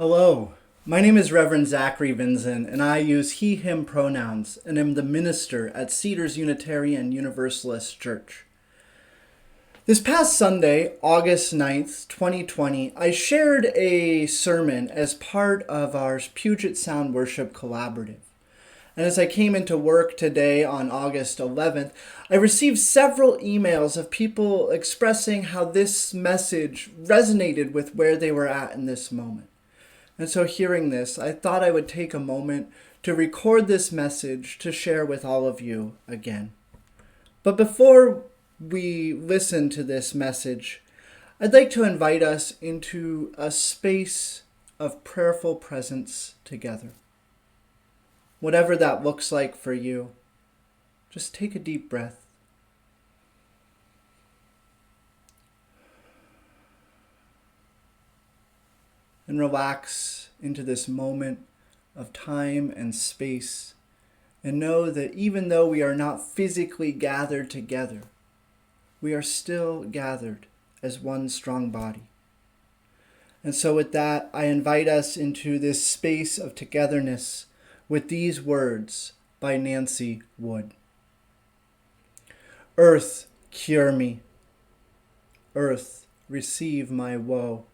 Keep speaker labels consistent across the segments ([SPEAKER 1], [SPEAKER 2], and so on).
[SPEAKER 1] Hello, my name is Reverend Zackrie and I use he, him pronouns and am the minister at Cedars Unitarian Universalist Church. This past Sunday, August 9th, 2020, I shared a sermon as part of our Puget Sound Worship Collaborative. And as I came into work today on August 11th, I received several emails of people expressing how this message resonated with where they were at in this moment. And so hearing this, I thought I would take a moment to record this message to share with all of you again. But before we listen to this message, I'd like to invite us into a space of prayerful presence together. Whatever that looks like for you, just take a deep breath. And relax into this moment of time and space, and know that even though we are not physically gathered together, we are still gathered as one strong body. And so with that, I invite us into this space of togetherness with these words by Nancy Wood. Earth, cure me. Earth, receive my woe.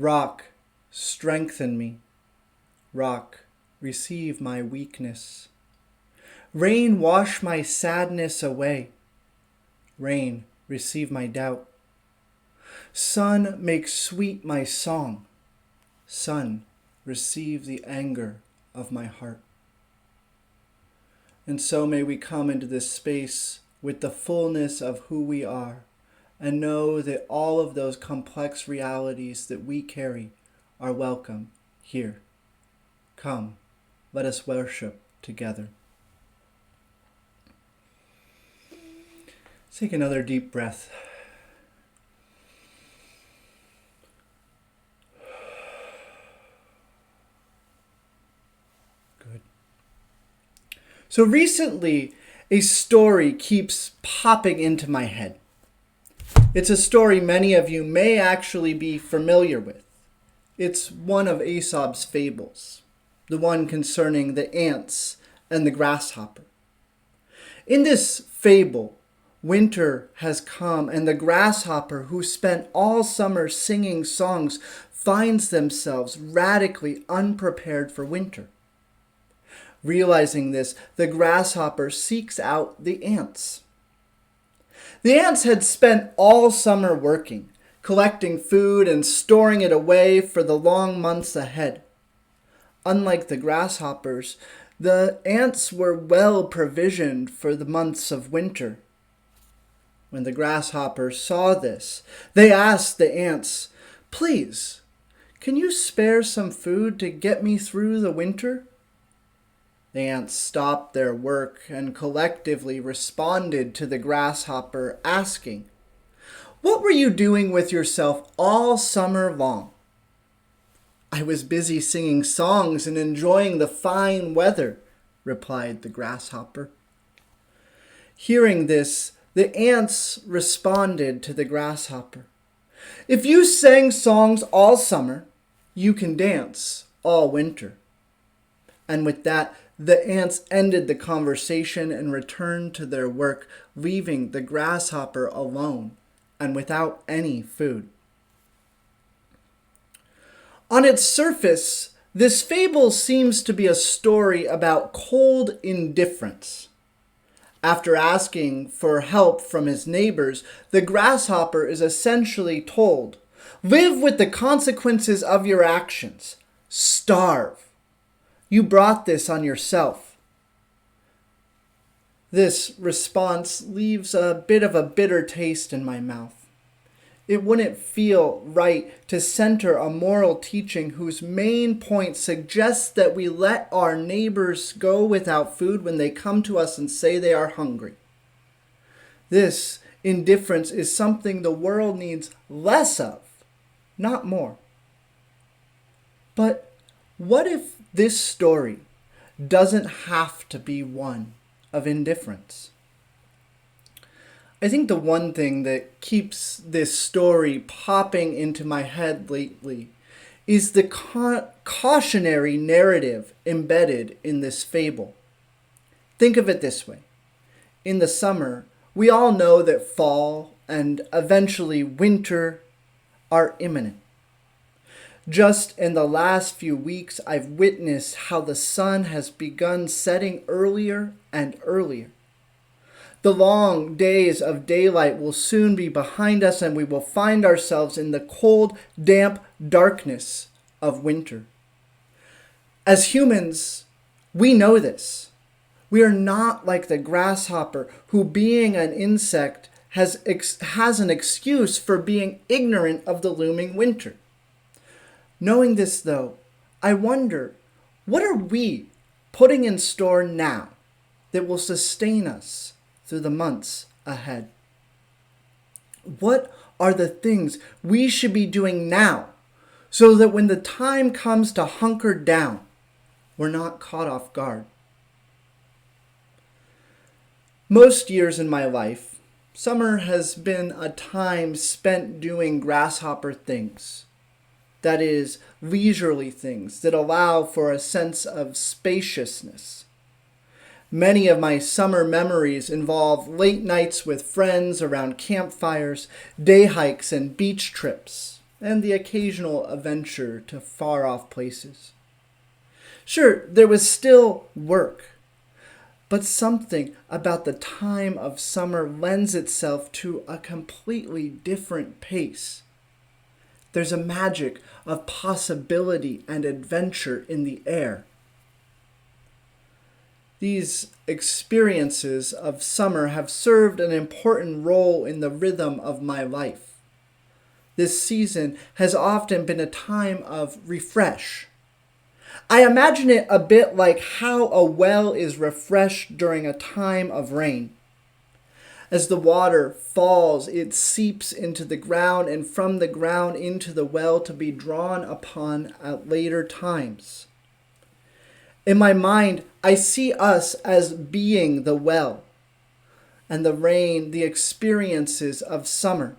[SPEAKER 1] Rock, strengthen me. Rock, receive my weakness. Rain, wash my sadness away. Rain, receive my doubt. Sun, make sweet my song. Sun, receive the anger of my heart. And so may we come into this space with the fullness of who we are, and know that all of those complex realities that we carry are welcome here. Come, let us worship together. Take another deep breath. Good. So recently, a story keeps popping into my head. It's a story many of you may actually be familiar with. It's one of Aesop's Fables, the one concerning the ants and the grasshopper. In this fable, winter has come, and the grasshopper, who spent all summer singing songs, finds themselves radically unprepared for winter. Realizing this, the grasshopper seeks out the ants. The ants had spent all summer working, collecting food and storing it away for the long months ahead. Unlike the grasshoppers, the ants were well provisioned for the months of winter. When the grasshoppers saw this, they asked the ants, "Please, can you spare some food to get me through the winter?" The ants stopped their work and collectively responded to the grasshopper, asking, "What were you doing with yourself all summer long?" "I was busy singing songs and enjoying the fine weather," replied the grasshopper. Hearing this, the ants responded to the grasshopper, "If you sang songs all summer, you can dance all winter." And with that, the ants ended the conversation and returned to their work, leaving the grasshopper alone and without any food. On its surface, this fable seems to be a story about cold indifference. After asking for help from his neighbors, the grasshopper is essentially told, "Live with the consequences of your actions. Starve. You brought this on yourself." This response leaves a bit of a bitter taste in my mouth. It wouldn't feel right to center a moral teaching whose main point suggests that we let our neighbors go without food when they come to us and say they are hungry. This indifference is something the world needs less of, not more. But what if this story doesn't have to be one of indifference? I think the one thing that keeps this story popping into my head lately is the cautionary narrative embedded in this fable. Think of it this way. In the summer, we all know that fall and eventually winter are imminent. Just in the last few weeks, I've witnessed how the sun has begun setting earlier and earlier. The long days of daylight will soon be behind us, and we will find ourselves in the cold, damp darkness of winter. As humans, we know this. We are not like the grasshopper who, being an insect, has an excuse for being ignorant of the looming winter. Knowing this, though, I wonder, what are we putting in store now that will sustain us through the months ahead? What are the things we should be doing now so that when the time comes to hunker down, we're not caught off guard? Most years in my life, summer has been a time spent doing grasshopper things. That is, leisurely things that allow for a sense of spaciousness. Many of my summer memories involve late nights with friends around campfires, day hikes and beach trips, and the occasional adventure to far-off places. Sure, there was still work, but something about the time of summer lends itself to a completely different pace. There's a magic of possibility and adventure in the air. These experiences of summer have served an important role in the rhythm of my life. This season has often been a time of refresh. I imagine it a bit like how a well is refreshed during a time of rain. As the water falls, it seeps into the ground and from the ground into the well to be drawn upon at later times. In my mind, I see us as being the well, and the rain, the experiences of summer.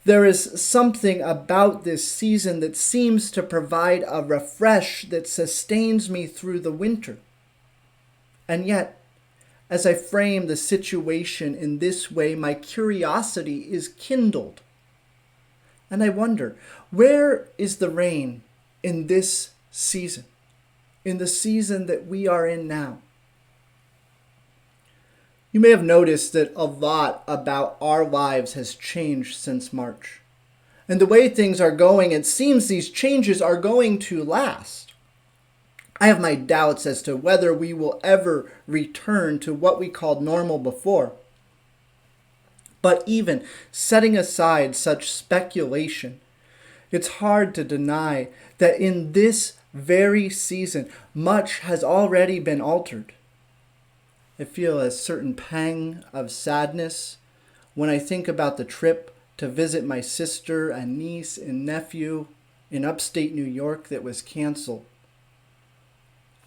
[SPEAKER 1] There is something about this season that seems to provide a refresh that sustains me through the winter. And yet, as I frame the situation in this way, my curiosity is kindled. And I wonder, where is the rain in this season? In the season that we are in now? You may have noticed that a lot about our lives has changed since March. And the way things are going, it seems these changes are going to last. I have my doubts as to whether we will ever return to what we called normal before. But even setting aside such speculation, it's hard to deny that in this very season, much has already been altered. I feel a certain pang of sadness when I think about the trip to visit my sister and niece and nephew in upstate New York that was canceled.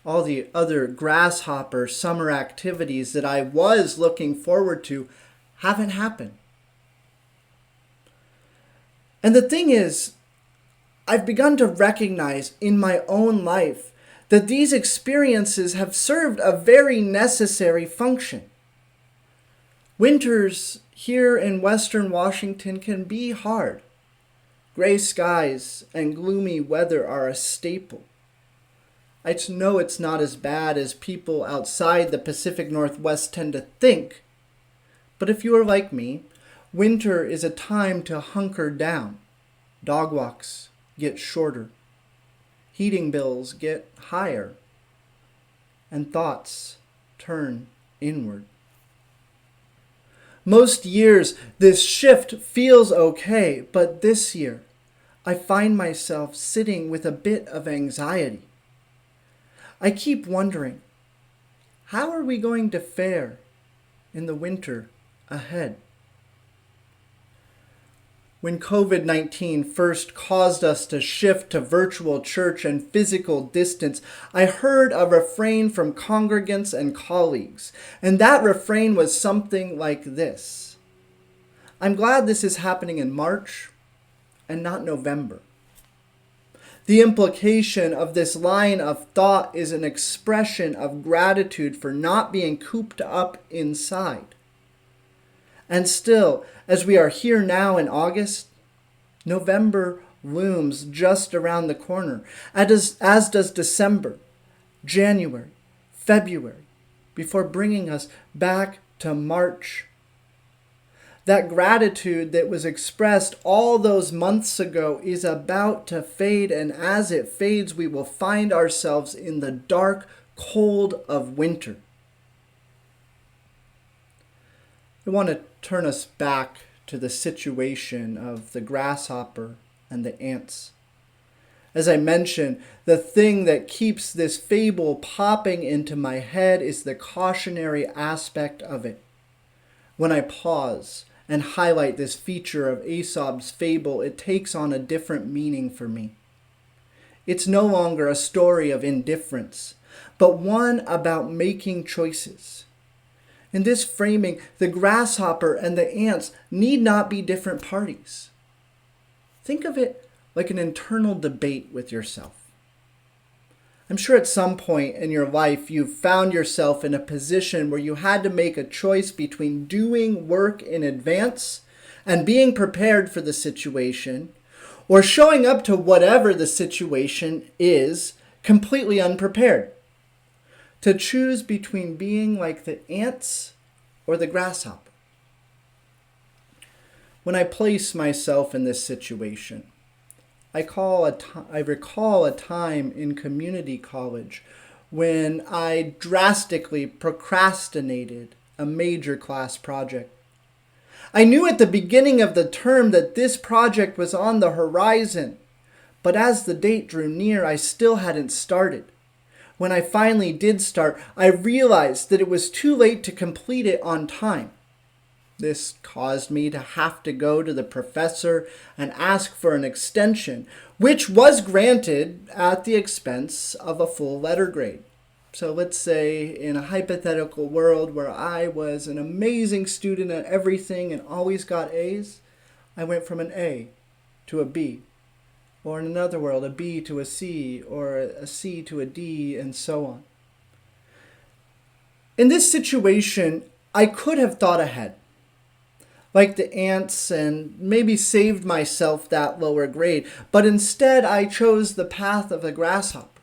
[SPEAKER 1] All the other grasshopper summer activities that I was looking forward to haven't happened. And the thing is, I've begun to recognize in my own life that these experiences have served a very necessary function. Winters here in Western Washington can be hard. Gray skies and gloomy weather are a staple. I know it's not as bad as people outside the Pacific Northwest tend to think, but if you are like me, winter is a time to hunker down. Dog walks get shorter. Heating bills get higher, and thoughts turn inward. Most years, this shift feels okay, but this year, I find myself sitting with a bit of anxiety. I keep wondering, how are we going to fare in the winter ahead? When COVID-19 first caused us to shift to virtual church and physical distance, I heard a refrain from congregants and colleagues, and that refrain was something like this: I'm glad this is happening in March and not November. The implication of this line of thought is an expression of gratitude for not being cooped up inside. And still, as we are here now in August, November looms just around the corner, as does December, January, February, before bringing us back to March. That gratitude that was expressed all those months ago is about to fade, and as it fades, we will find ourselves in the dark cold of winter. I want to turn us back to the situation of the grasshopper and the ants. As I mentioned, the thing that keeps this fable popping into my head is the cautionary aspect of it. When I pause and highlight this feature of Aesop's Fable, it takes on a different meaning for me. It's no longer a story of indifference, but one about making choices. In this framing, the grasshopper and the ants need not be different parties. Think of it like an internal debate with yourself. I'm sure at some point in your life you've found yourself in a position where you had to make a choice between doing work in advance and being prepared for the situation, or showing up to whatever the situation is completely unprepared. To choose between being like the ants or the grasshopper. When I place myself in this situation, I recall a time in community college when I drastically procrastinated a major class project. I knew at the beginning of the term that this project was on the horizon, but as the date drew near, I still hadn't started. When I finally did start, I realized that it was too late to complete it on time. This caused me to have to go to the professor and ask for an extension, which was granted at the expense of a full letter grade. So let's say in a hypothetical world where I was an amazing student at everything and always got A's, I went from an A to a B. Or in another world, a B to a C, or a C to a D, and so on. In this situation, I could have thought ahead, like the ants, and maybe saved myself that lower grade, but instead I chose the path of the grasshopper.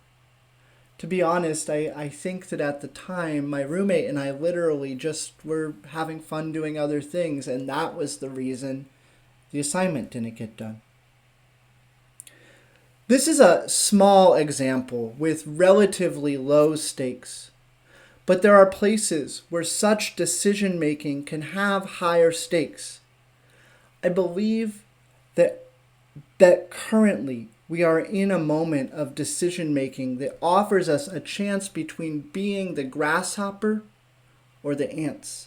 [SPEAKER 1] To be honest, I think that at the time, my roommate and I literally just were having fun doing other things, and that was the reason the assignment didn't get done. This is a small example with relatively low stakes, but there are places where such decision-making can have higher stakes. I believe that currently we are in a moment of decision-making that offers us a chance between being the grasshopper or the ants.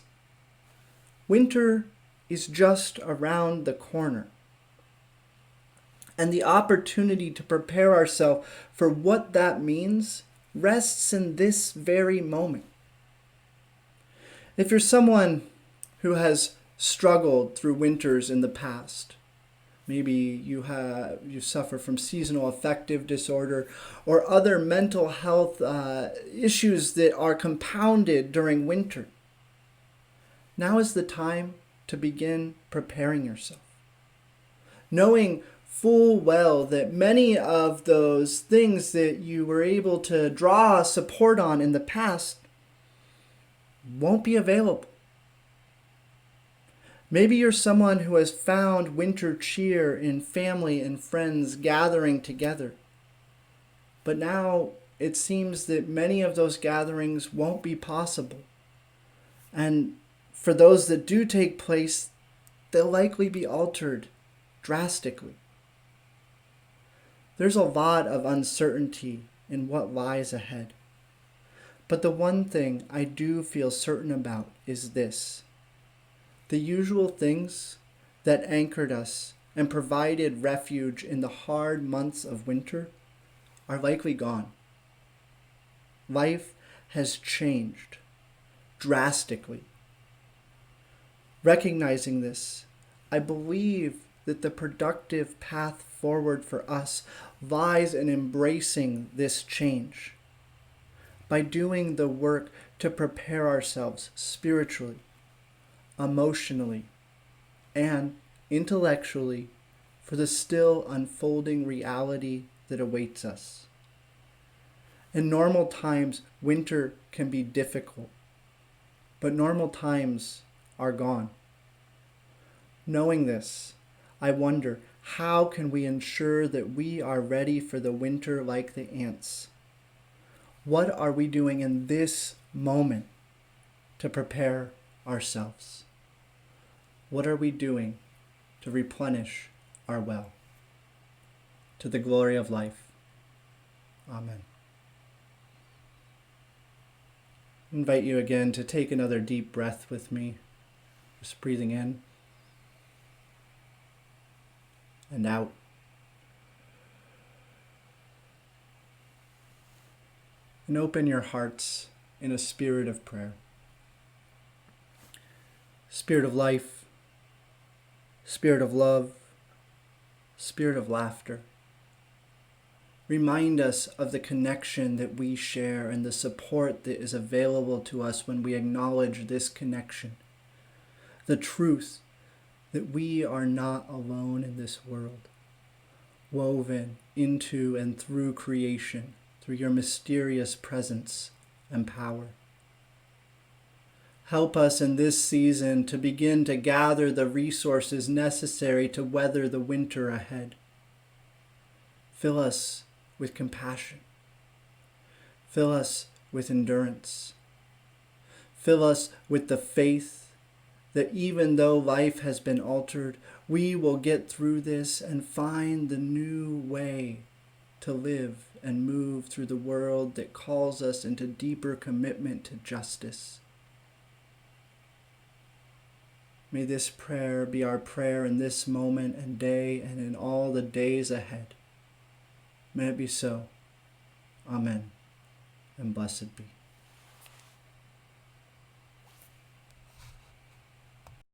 [SPEAKER 1] Winter is just around the corner. And the opportunity to prepare ourselves for what that means rests in this very moment. If you're someone who has struggled through winters in the past, maybe you suffer from seasonal affective disorder or other mental health issues that are compounded during winter, now is the time to begin preparing yourself. Knowing full well that many of those things that you were able to draw support on in the past won't be available. Maybe you're someone who has found winter cheer in family and friends gathering together. But now it seems that many of those gatherings won't be possible. And for those that do take place, they'll likely be altered drastically. There's a lot of uncertainty in what lies ahead. But the one thing I do feel certain about is this. The usual things that anchored us and provided refuge in the hard months of winter are likely gone. Life has changed drastically. Recognizing this, I believe that the productive path forward for us lies in embracing this change. By doing the work to prepare ourselves spiritually, emotionally, and intellectually for the still unfolding reality that awaits us. In normal times, winter can be difficult, but normal times are gone. Knowing this, I wonder, how can we ensure that we are ready for the winter like the ants? What are we doing in this moment to prepare ourselves? What are we doing to replenish our well? To the glory of life. Amen. I invite you again to take another deep breath with me, just breathing in and out. And open your hearts in a spirit of prayer. Spirit of life, spirit of love, spirit of laughter. Remind us of the connection that we share and the support that is available to us when we acknowledge this connection. The truth that we are not alone in this world, woven into and through creation, through your mysterious presence and power. Help us in this season to begin to gather the resources necessary to weather the winter ahead. Fill us with compassion. Fill us with endurance. Fill us with the faith that even though life has been altered, we will get through this and find the new way to live and move through the world that calls us into deeper commitment to justice. May this prayer be our prayer in this moment and day and in all the days ahead. May it be so. Amen. And blessed be.